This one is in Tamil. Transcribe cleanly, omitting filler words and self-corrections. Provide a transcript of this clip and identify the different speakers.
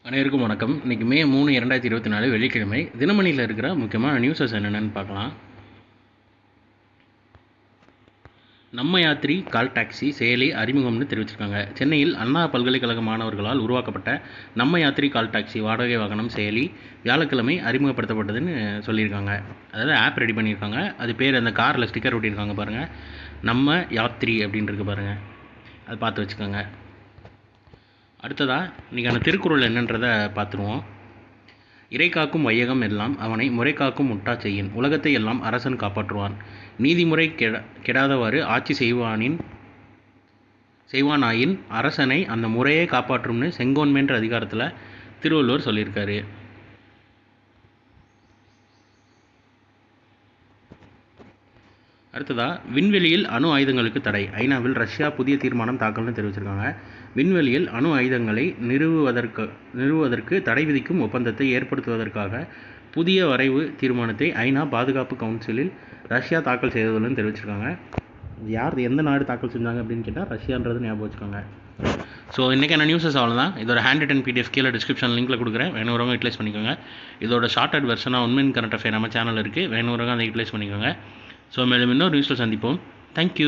Speaker 1: அனைவருக்கும் வணக்கம். இன்றைக்கி மே 3, 2024 வெள்ளிக்கிழமை. தினமணியில் இருக்கிற முக்கியமான நியூஸஸ் என்னென்னு பார்க்கலாம். நம்ம யாத்திரி கால் டாக்ஸி செயலி அறிமுகம்னு தெரிவிச்சிருக்காங்க. சென்னையில் அண்ணா பல்கலைக்கழக மாணவர்களால் உருவாக்கப்பட்ட நம்ம யாத்திரி கால் டாக்ஸி வாடகை வாகனம் செயலி வியாழக்கிழமை அறிமுகப்படுத்தப்பட்டதுன்னு சொல்லியிருக்காங்க. அதாவது ஆப் ரெடி பண்ணியிருக்காங்க. அது பேர் அந்த காரில் ஸ்டிக்கர் ஒட்டியிருக்காங்க பாருங்கள், நம்ம யாத்திரி அப்படின்றது பாருங்கள், அதை பார்த்து வச்சுக்கோங்க. அடுத்ததாக இன்றைக்கான திருக்குறள் என்னன்றதை பார்த்துருவோம். இறை காக்கும் வையகம் எல்லாம் அவனை முறை காக்கும் முட்டா செய்யின், உலகத்தை எல்லாம் அரசன் காப்பாற்றுவான், நீதிமுறை கெடாதவாறு ஆட்சி செய்வானாயின் அரசனை அந்த முறையை காப்பாற்றும்னு செங்கோன்மைன்ற அதிகாரத்தில் திருவள்ளுவர் சொல்லியிருக்காரு. அடுத்ததாக விண்வெளியில் அணு ஆயுதங்களுக்கு தடை, ஐநாவில் ரஷ்யா புதிய தீர்மானம் தாக்கல்னு தெரிவிச்சிருக்காங்க. விண்வெளியில் அணு ஆயுதங்களை நிறுவுவதற்கு தடை விதிக்கும் ஒப்பந்தத்தை ஏற்படுத்துவதற்காக புதிய வரைவு தீர்மானத்தை ஐநா பாதுகாப்பு கவுன்சிலில் ரஷ்யா தாக்கல் செய்ததுன்னு தெரிவிச்சிருக்காங்க. யார் எந்த நாடு தாக்கல் செஞ்சாங்க அப்படின்னு கேட்டால் ரஷ்யான்றது ஞாபகம் வச்சுக்கோங்க. ஸோ இன்றைக்கான நியூஸஸ் அவ்வளோதான். இதோட ஹேண்ட் ரிட்டன் பிடிஎஃப் கீழே டிஸ்கிரிப்ஷன் லிங்க்கில் கொடுக்குறேன், வேணுறவங்க யூட்டிலைஸ் பண்ணிக்கோங்க. இதோட ஷார்ட்டட் வெர்ஷனாக உண்மையின் கரண்ட் அஃபேர் நம்ம சேனல் இருக்குது, வேணுறவங்க அதை யூட்டிலைஸ் பண்ணிக்கோங்க. ஸோ மேலும் இன்னொரு நியூஸில் சந்திப்போம். தேங்க்யூ.